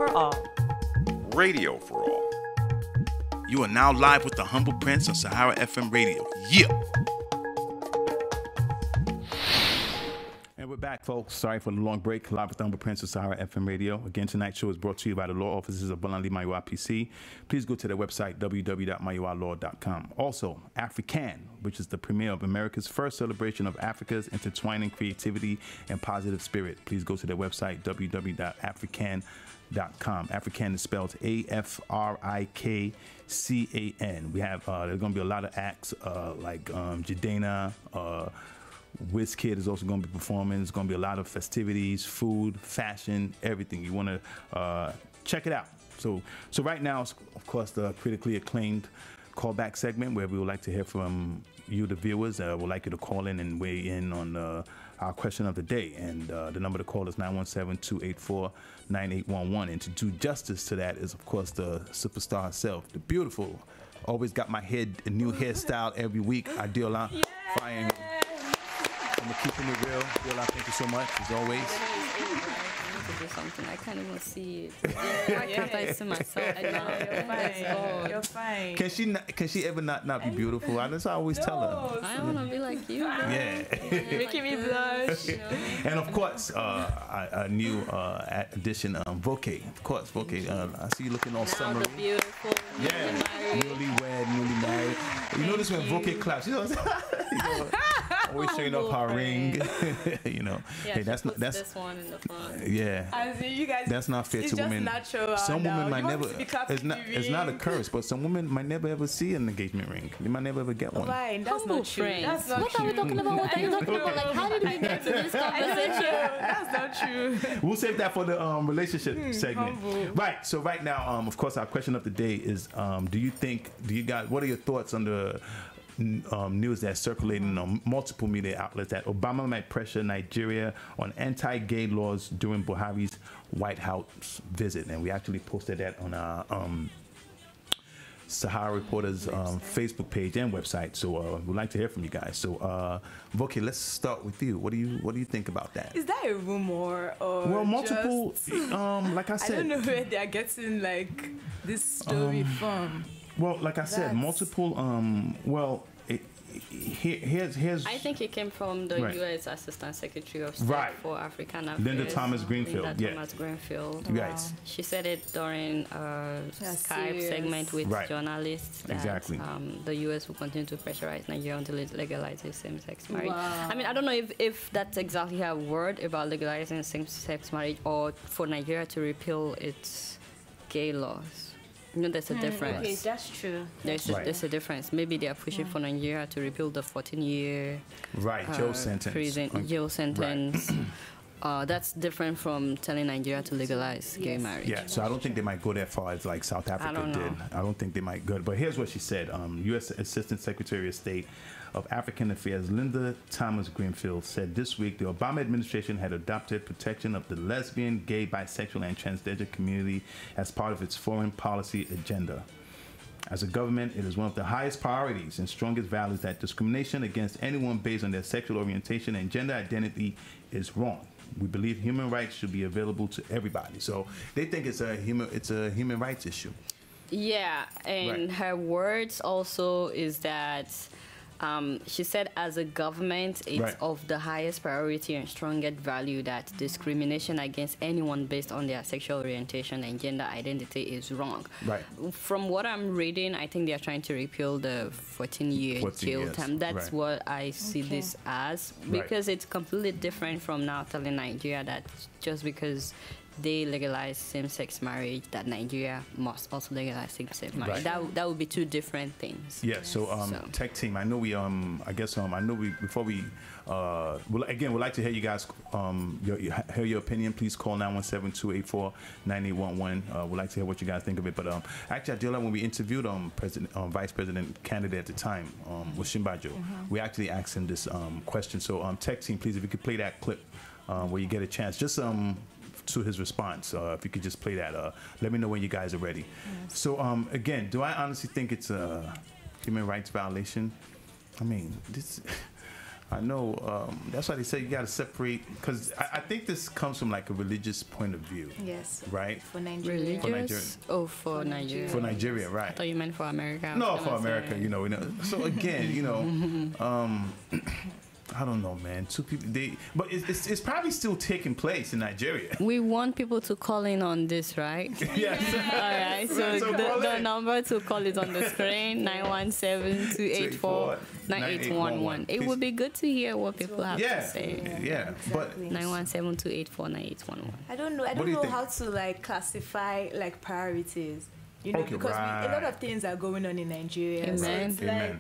for all. Radio for all. You are now live with the Humble Prince on Sahara FM Radio. Yeah. And we're back, folks. Sorry for the long break. Live with the Humble Prince on Sahara FM Radio. Again, tonight's show is brought to you by the law offices of Bolanli Maiwa PC. Please go to their website, www.maiwalaw.com. Also, African, which is the premiere of America's first celebration of Africa's intertwining creativity and positive spirit. Please go to their website, www.african.com. African is spelled AFRIKCAN. We have there's going to be a lot of acts like Jadena, WizKid is also going to be performing. There's going to be a lot of festivities, food, fashion, everything. You want to check it out. So right now, of course, the critically acclaimed callback segment where we would like to hear from you, the viewers. We'd like you to call in and weigh in on our question of the day. And the number to call is 917-284-9811. And to do justice to that is, of course, the superstar herself, the beautiful, always got my head a new hairstyle every week, Adeola Fayehun. I'm keeping it real. Adeola, thank you so much, as always. To do something. I can't even see it. Why can't I see myself? You're fine. Can she ever not be beautiful? That's what I always tell her. I want to be like you. Yeah. Making me blush. And of course, a new addition, Voke. Of course, Voke. I see you looking all summery. Beautiful. Yeah. Newly married. You notice when Voke claps, you know, always showing off her ring. You know. Yeah, hey, that's not this one in the front. Yeah. I see you guys. That's not fair to women. Natural, some women might never. It's not a curse, but some women might never ever see an engagement ring. They might never ever get one. Fine, that's not true. That's not what are we talking about? What are you talking about? Like, how did we get to this conversation? That's not true. We'll save that for the relationship segment. Humble. Right. So right now, of course, our question of the day is: what are your thoughts on the news that's circulating on multiple media outlets that Obama might pressure Nigeria on anti-gay laws during Buhari's White House visit? And we actually posted that on our Sahara Reporters Facebook page and website. So we'd like to hear from you guys. So Voke, let's start with you. What do you think about that? Is that a rumor or well, multiple like I said, I don't know where they're getting like this story from. Well, like I said, multiple. Here's. I think it came from the U.S. Assistant Secretary of State for African Affairs, Linda Thomas Greenfield. Thomas Greenfield. Right. She said it during a Skype segment with journalists that the U.S. will continue to pressurize Nigeria until it legalizes same-sex marriage. Wow. I mean, I don't know if that's exactly her word about legalizing same-sex marriage or for Nigeria to repeal its gay laws. You know, there's a difference. Okay, that's true. There's a difference. Maybe they are pushing for Nigeria to repeal the 14-year jail sentence. Jail sentence. That's different from telling Nigeria to legalize gay marriage. Yeah, so I don't think they might go that far as like South Africa did. I don't think they might go. But here's what she said. U.S. Assistant Secretary of State of African Affairs Linda Thomas Greenfield said this week the Obama administration had adopted protection of the lesbian, gay, bisexual, and transgender community as part of its foreign policy agenda. As a government, it is one of the highest priorities and strongest values that discrimination against anyone based on their sexual orientation and gender identity is wrong. We believe human rights should be available to everybody. So they think it's a human rights issue. Yeah, and her words also is that she said as a government, it's of the highest priority and strongest value that discrimination against anyone based on their sexual orientation and gender identity is wrong. Right. From what I'm reading, I think they're trying to repeal the 14-year jail term. That's what I see this as, because it's completely different from now telling Nigeria that just because they legalize same-sex marriage, that Nigeria must also legalize same-sex marriage. That would be two different things. Yeah. So, tech team, I know we before we we'd like to hear you guys hear your opinion. Please call 917-284-9811. We'd like to hear what you guys think of it. But actually, Adeola, when we interviewed Vice President candidate at the time, Osinbajo, we actually asked him this question. So, tech team, please, if you could play that clip where you get a chance, just to his response. If you could just play that, let me know when you guys are ready. Yes. So again, do I honestly think it's a human rights violation? I mean, I know. That's why they say you got to separate, because I think this comes from like a religious point of view. Yes. Right? For Nigeria. Religious? For Nigeria. For Nigeria, right. I thought you meant for America. No, for America, you know. So again, you know, I don't know, man. Two people, but it's probably still taking place in Nigeria. We want people to call in on this, right? Yes. All right. So the number to call is on the screen: 917-284-9811. It would be good to hear what people have to say. Yeah. Exactly. But 917-284-9811. I don't know. I don't know how to like classify like priorities. You know, because a lot of things are going on in Nigeria. Amen. So it's like,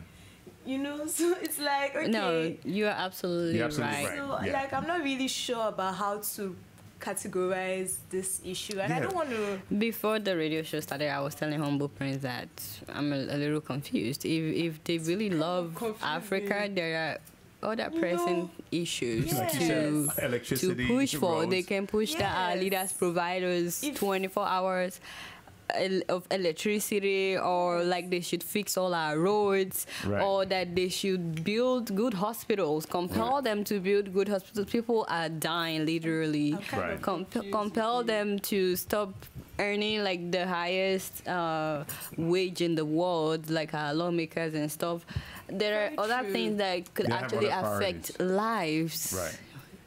you know, so it's like, okay. No, you are absolutely right. So, like, I'm not really sure about how to categorize this issue, and I don't want to. Before the radio show started, I was telling Humble Prince that I'm a little confused. If they really love Africa, there are other pressing issues to push for. Roads. They can push that our leaders provide us 24 hours of electricity, or like they should fix all our roads, or that they should build good hospitals, compel them to build good hospitals. People are dying literally. Compel them to stop earning like the highest wage in the world, like our lawmakers and stuff. There are other things that could actually affect lives.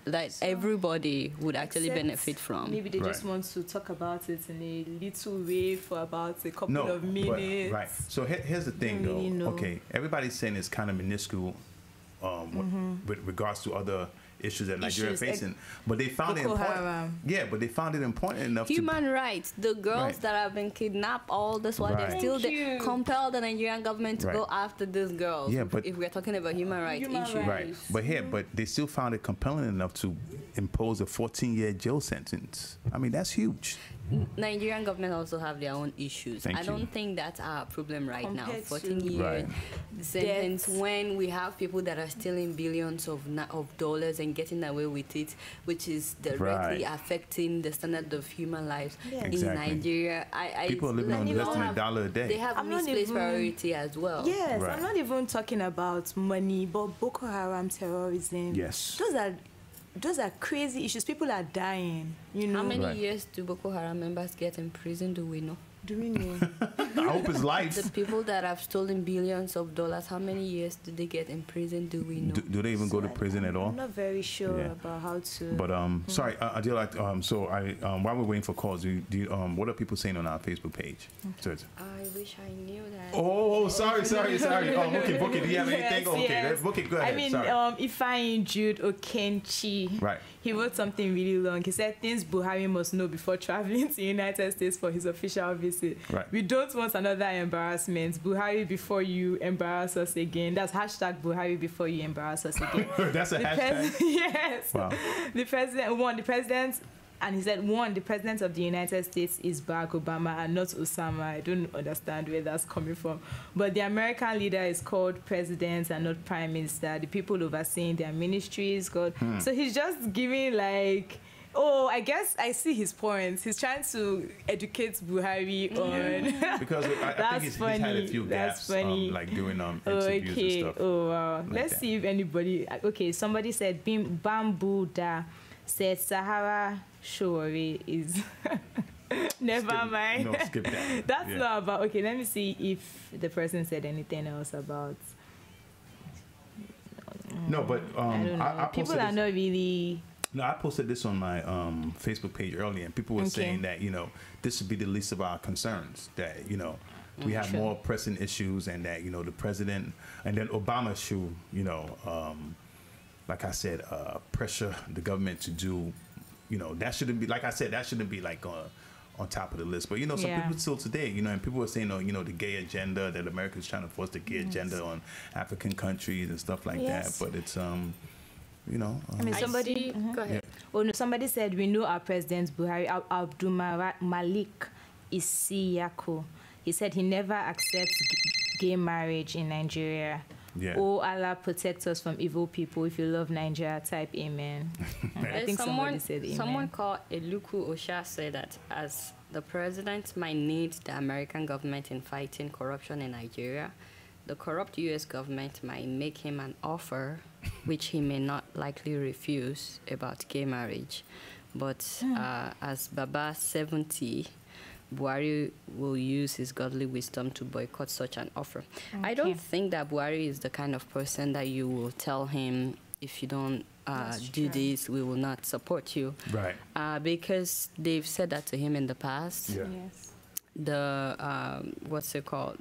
That everybody would actually benefit from. Maybe they just want to talk about it in a little way for about a couple of minutes. But, so here's the thing, though. Okay, everybody's saying it's kind of minuscule with regards to other issues that Nigeria is facing, but they found it important. Yeah, but they found it important enough. Human rights. The girls that have been kidnapped, all this while they still compel the Nigerian government to go after these girls. Yeah, but if we're talking about human rights issues, but they still found it compelling enough to impose a 14-year jail sentence. I mean, that's huge. Nigerian government also have their own issues. I don't think that's our problem right now. 14 years sentence when we have people that are stealing billions of dollars and getting away with it, which is directly affecting the standard of human lives in Nigeria. People are living on less than $1 a day. They have misplaced priority as well. Yes, I'm not even talking about money, but Boko Haram terrorism. Yes, those are crazy issues. People are dying. You know. How many years do Boko Haram members get in prison? Do we know? Do we know? I hope it's life. The people that have stolen billions of dollars, how many years do they get in prison? Do we know? Do they even go to prison at all? I'm not very sure about how to. But sorry, Adeola. So while we're waiting for calls, what are people saying on our Facebook page? I wish I knew that. Oh, sorry. Okay, Voke, do you have anything? Okay, Voke, go ahead. I mean, Ifeanyi Jude Okenchi. Right. He wrote something really long. He said things Buhari must know before traveling to the United States for his official visit. Right. We don't want another embarrassment. Buhari before you embarrass us again. That's hashtag Buhari before you embarrass us again. That's a hashtag? Yes. Wow. The president, and he said, the president of the United States is Barack Obama and not Osama. I don't understand where that's coming from. But the American leader is called president and not prime minister. The people overseeing their ministries called. So he's just giving like, I guess I see his points. He's trying to educate Buhari on. Because I think he's had a few gaps, like doing interviews and stuff. Like let's see if anybody. Okay, somebody said Bamboo Da said Sahara Showore is. Never mind. No, skip that. That's not about. Okay, let me see if the person said anything else about. No, but I don't know. People are not really. No, I posted this on my Facebook page earlier, and people were saying that this should be the least of our concerns. That we have more pressing issues, and that the president and then Obama should like I said, pressure the government to do. That shouldn't be, like I said, that shouldn't be like on top of the list. But some people still today, and people are saying, the gay agenda, that America is trying to force the gay agenda on African countries and stuff like that. But it's I mean, somebody go ahead. Oh no, somebody said we know our president Buhari Abdul Malik Isiyako. He said he never accepts gay marriage in Nigeria. Oh, Allah protect us from evil people. If you love Nigeria, type amen. I think somebody said amen. Someone called Eluku Osha said that as the president might need the American government in fighting corruption in Nigeria, the corrupt U.S. government might make him an offer which he may not likely refuse about gay marriage. But as Baba 70, Buhari will use his godly wisdom to boycott such an offer. Okay. I don't think that Buhari is the kind of person that you will tell him, if you don't do this, we will not support you. Right. Because they've said that to him in the past. Yeah. Yes. The, what's it called?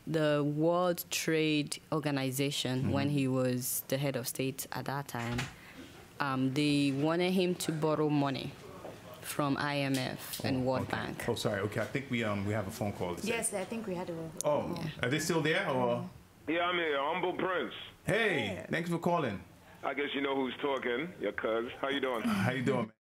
The World Trade Organization, when he was the head of state at that time, they wanted him to borrow money from IMF and World Bank. Oh, sorry. Okay, I think we have a phone call. Yes, I think we had a. Oh, are they still there or? Yeah, I'm here. Humble Prince. Hey, thanks for calling. I guess you know who's talking. Your cuz. How you doing? How you doing, man?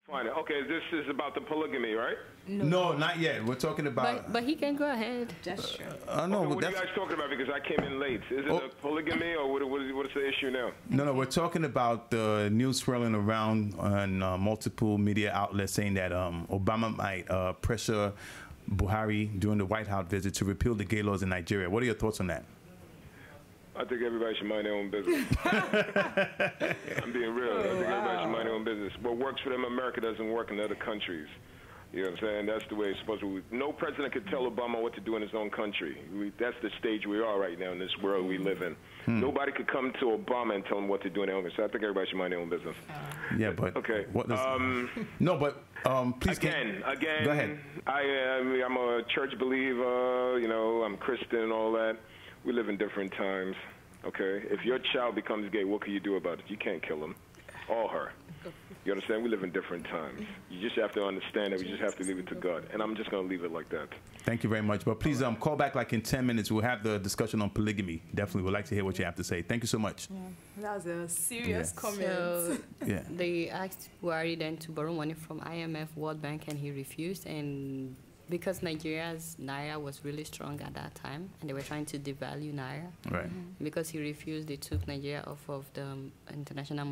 Fine. Okay, this is about the polygamy, right? No, not yet. We're talking about. But he can go ahead. That's true. No, okay, what are you guys talking about? Because I came in late. Is it a polygamy or what's the issue now? No, we're talking about the news swirling around on multiple media outlets saying that Obama might pressure Buhari during the White House visit to repeal the gay laws in Nigeria. What are your thoughts on that? I think everybody should mind their own business. I'm being real. I think everybody should mind their own business. What works for them in America doesn't work in other countries. You know what I'm saying? That's the way it's supposed to be. No president could tell Obama what to do in his own country. That's the stage we are right now in this world we live in. Nobody could come to Obama and tell him what to do in their own country. So I think everybody should mind their own business. Yeah, but okay. What does, no, but please again. Go ahead. I'm a church believer. You know, I'm Christian and all that. We live in different times, okay? If your child becomes gay, what can you do about it? You can't kill him or her. You understand? We live in different times. You just have to understand that we just have to leave it to God. And I'm just going to leave it like that. Thank you very much. But please call back like in 10 minutes. We'll have the discussion on polygamy. Definitely would like to hear what you have to say. Thank you so much. Yeah. That was a serious comment. So they asked Buhari then to borrow money from IMF, World Bank, and he refused. And because Nigeria's Naira was really strong at that time, and they were trying to devalue Naira. Right. Because he refused, they took Nigeria off of the International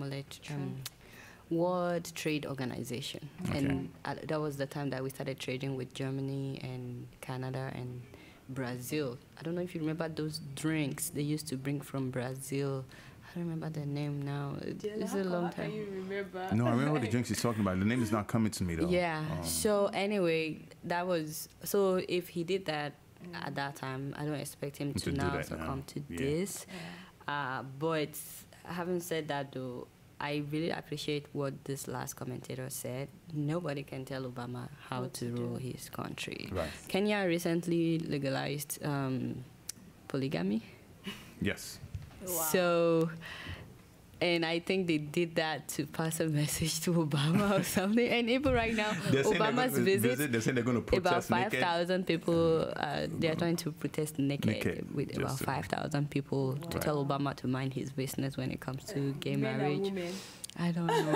World Trade Organization. Okay. And that was the time that we started trading with Germany and Canada and Brazil. I don't know if you remember those drinks they used to bring from Brazil. I don't remember the name now. It's a long time. You remember? No, I remember the drinks he's talking about. The name is not coming to me, though. Yeah. So anyway, that was... So if he did that at that time, I don't expect him to now succumb to this. Yeah. But having said that, though, I really appreciate what this last commentator said. Nobody can tell Obama how to rule his country. Right. Kenya recently legalized polygamy. Yes. Wow. So, and I think they did that to pass a message to Obama or something. And even right now, Obama's visit, they're saying they're going to protest about 5,000 people. They are trying to protest naked with just about 5,000 people to tell Obama to mind his business when it comes to gay marriage. I don't know.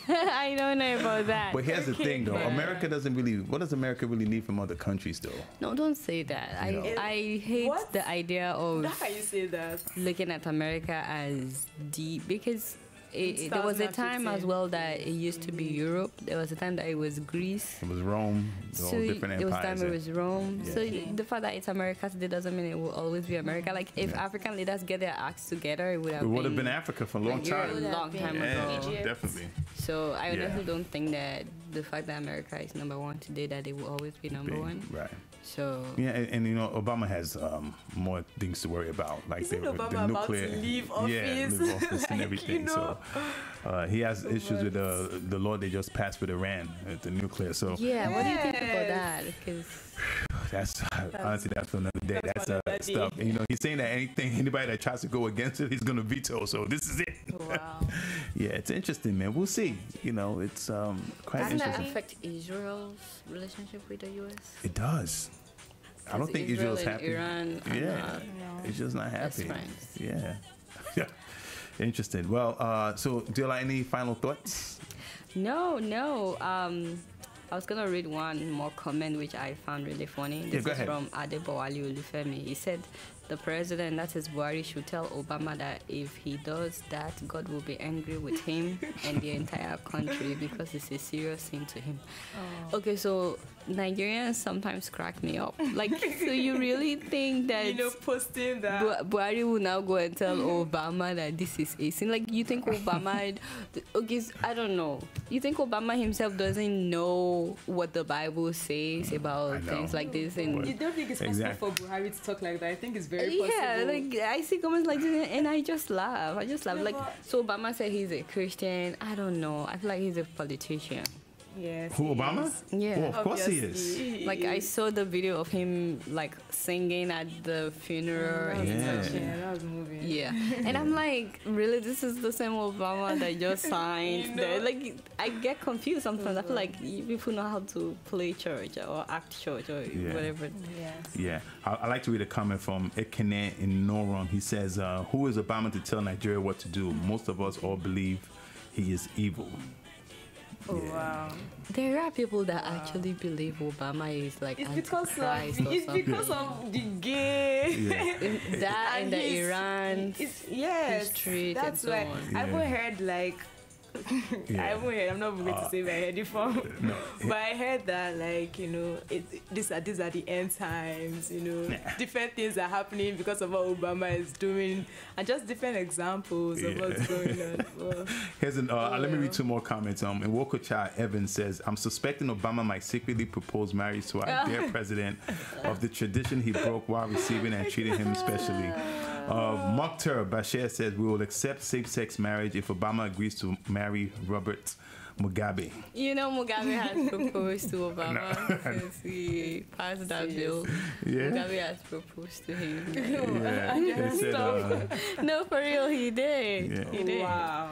I don't know about that. But here's the thing, though. America doesn't really... What does America really need from other countries, though? No, don't say that. I hate the idea of... How can you say that? Looking at America as deep, because there was a time as well that it used to be Europe. There was a time that it was Greece. It was Rome. All different empires. There was a time it was Rome. Yeah. So the fact that it's America today doesn't mean it will always be America. Like if African leaders get their acts together, it would have been Africa for a long time. A long time ago. Definitely. So I honestly don't think that the fact that America is #1 today, that it will always be number one. Right. So and you know, Obama has more things to worry about, like the nuclear. About to leave office? Leave office and everything. You know. So he has issues with the law they just passed with Iran, the nuclear. So what do you think about that? Because that's honestly, that's for another day. That's stuff. And, you know, he's saying that anybody that tries to go against it, he's going to veto. So this is it. Wow. Yeah, it's interesting, man. We'll see. You know, it's quite interesting. Doesn't that affect Israel's relationship with the U.S.? It does. I don't think Israel's happy. Iran, it's just not happy. Friends. Yeah. Interesting. Well, so do you like any final thoughts? No. I was going to read one more comment which I found really funny. This is from Adeola Fayehun. He said, the president, that is Buhari, should tell Obama that if he does that, God will be angry with him and the entire country because it's a serious sin to him. Oh. Okay, so Nigerians sometimes crack me up. Like, so you really think that posting that Buhari will now go and tell Obama that this is a sin? Like, you think Obama? Okay, I don't know. You think Obama himself doesn't know what the Bible says about things like this? And you don't think it's possible for Buhari to talk like that? I think it's very possible. Yeah, like I see comments like this and I just laugh. Like, so Obama said he's a Christian. I don't know. I feel like he's a politician. Yes. Who, Obama? Yeah. Well, of course he is. Like, I saw the video of him, like, singing at the funeral. That was moving. Yeah. And I'm like, really, this is the same Obama that just signed? Like, I get confused sometimes. I feel like people know how to play church or act church or whatever. Yes. Yeah. I like to read a comment from Ekene in Noron. He says, who is Obama to tell Nigeria what to do? Most of us all believe he is evil. Oh, wow. There are people that actually believe Obama is like Antichrist or it's because of the gay that and the Iran history. That's why I haven't heard like I'm not going to say where I heard it from, but I heard that, like, these are the end times, different things are happening because of what Obama is doing, and just different examples of what's going on. Well, here's let me read two more comments. In Woke Evans says, I'm suspecting Obama might secretly propose marriage to our dear president of the tradition he broke while receiving and treating him specially. Mokhtar Bashir says, we will accept same-sex marriage if Obama agrees to marry Robert Mugabe. Mugabe has proposed to Obama since he passed that bill. Yeah. Mugabe has proposed to him. No, for real, he did. Yeah. He did. Wow.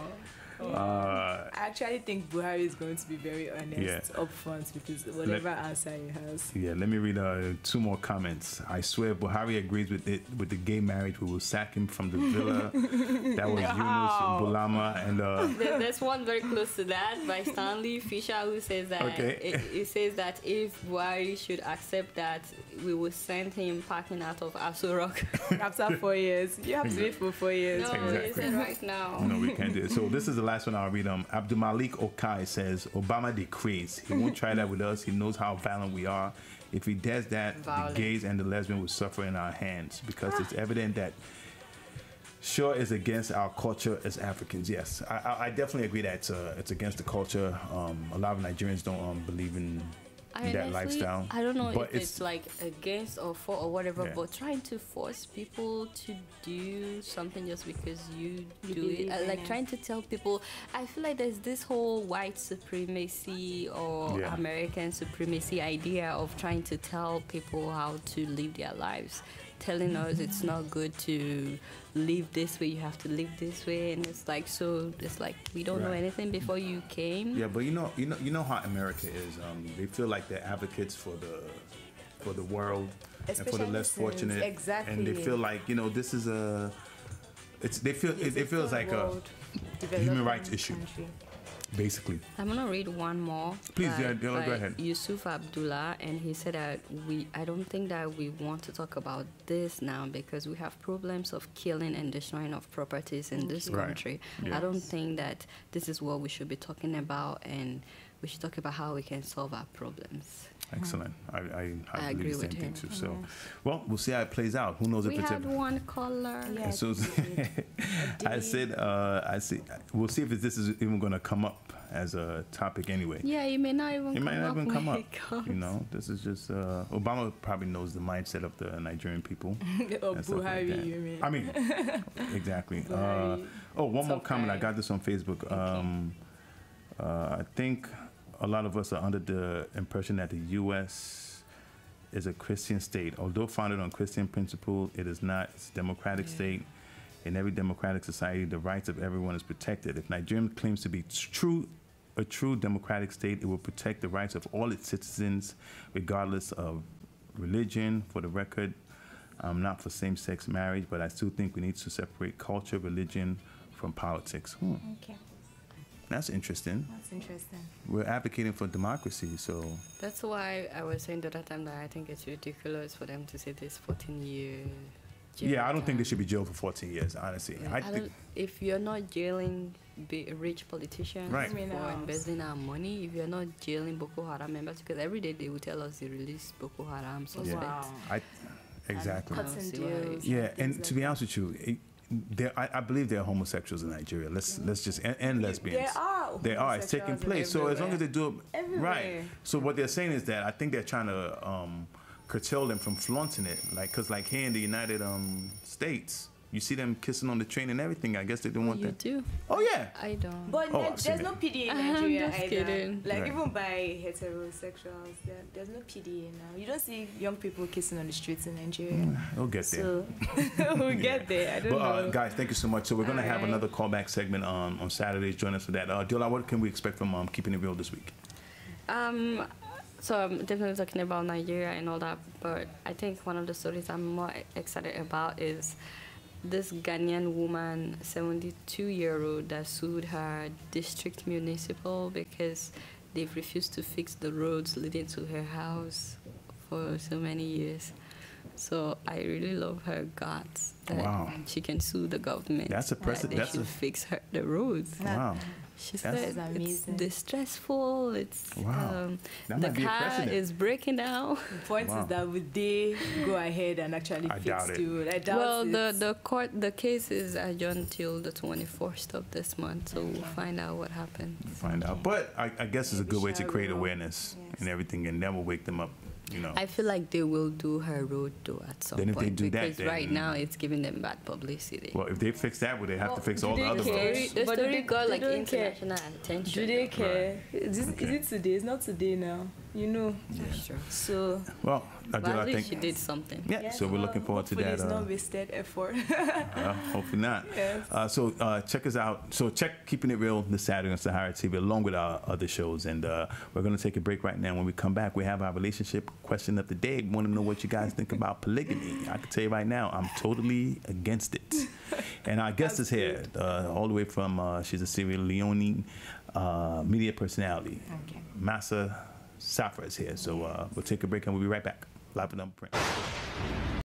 I actually think Buhari is going to be very honest up front because whatever answer he has. Yeah, let me read two more comments. I swear, if Buhari agrees with the gay marriage, we will sack him from the villa. That was Yunus Bulama and. There's one very close to that by Stanley Fisher who says that it says that if Buhari should accept that, we will send him packing out of Aso Rock after 4 years. You have to wait for 4 years. No, it's right now. No, we can't do it. So this is the last one I'll read. Abdul Malik Okai says, Obama the craze. He won't try that with us. He knows how violent we are. If he does that, the gays and the lesbians will suffer in our hands because it's evident that sure is against our culture as Africans. Yes, I definitely agree that it's against the culture. A lot of Nigerians don't believe in that lifestyle. I don't know if it's like against or for or whatever, but trying to force people to do something just because you do it, like trying to tell people, I feel like there's this whole white supremacy or American supremacy idea of trying to tell people how to live their lives, telling us it's not good to live this way, you have to live this way, and it's like we don't know anything before you came. Yeah, but you know how America is. They feel like they're advocates for the world, especially and for the less fortunate. Exactly. And they feel like this is it feels like a human rights issue. Basically. I'm gonna read one more. Please, go ahead. Yusuf Abdullah, and he said that I don't think that we want to talk about this now because we have problems of killing and destroying of properties in this country. Yes. I don't think that this is what we should be talking about, and we should talk about how we can solve our problems. Excellent. I agree the same thing too. So, well, we'll see how it plays out. Who knows if it's had one caller. Yes. So I said, we'll see if this is even going to come up as a topic anyway. Yeah, it may not even come up. This is just Obama probably knows the mindset of the Nigerian people. Buhari, like you mean? I mean, exactly. One more comment. I got this on Facebook. I think a lot of us are under the impression that the U.S. is a Christian state. Although founded on Christian principles, it is not. It's a democratic state. In every democratic society, the rights of everyone is protected. If Nigeria claims to be a true democratic state, it will protect the rights of all its citizens, regardless of religion. For the record, I'm not for same-sex marriage, but I still think we need to separate culture, religion from politics. Okay. That's interesting. We're advocating for democracy, so... That's why I was saying the other time that I think it's ridiculous for them to say this 14-year Yeah, I don't think they should be jailed for 14 years, honestly. Yeah, I think if you're not jailing rich politicians for embezzling our money, if you're not jailing Boko Haram members, because every day they will tell us they release Boko Haram suspects. Wow. Exactly. Deals. Yeah, and to be honest with you, I believe there are homosexuals in Nigeria. Let's just and lesbians. There are. It's taking place. So as long as they do it right. So what they're saying is that I think they're trying to curtail them from flaunting it, because here in the United States, you see them kissing on the train and everything. I guess they don't want that. You do? Oh yeah. I don't. But there's no PD in Nigeria just either. Kidding. Even by heterosexuals, there's no PD now. You don't see young people kissing on the streets in Nigeria. We'll get there. So we'll get there. I don't know. Guys, thank you so much. So we're going to have another callback segment on Saturdays. Join us for that. Adeola, what can we expect from Keeping It Real this week? So I'm definitely talking about Nigeria and all that, but I think one of the stories I'm more excited about is this Ghanaian woman, 72-year-old, that sued her district municipal because they've refused to fix the roads leading to her house for so many years. So I really love her guts that she can sue the government. That's a precedent. They should fix the roads. Wow. She said it's distressful. It's the car is breaking down. The point is that would they go ahead and actually fix the road? I doubt it. The case is adjourned till the 24th of this month, so we'll find out what happens. But I guess it's a good way to create awareness and everything, and that will wake them up. I feel like they will do her road though at some point. If they do because right now it's giving them bad publicity. Well, if they fix that, would they have to fix all the other roads? The story got international attention. Do they care? Is it today? It's not today now. That's true. So at least she did something. Yeah. So we're looking forward to that. It's not wasted effort. Hopefully not. Yes. So check us out. So check Keeping It Real this Saturday on SaharaTV along with our other shows. And we're going to take a break right now. When we come back, we have our relationship question of the day. We want to know what you guys think about polygamy. I can tell you right now, I'm totally against it. And our guest is here, all the way from, she's a Sierra Leone media personality. Okay. Massa Safra is here. So we'll take a break and we'll be right back. Live with Print.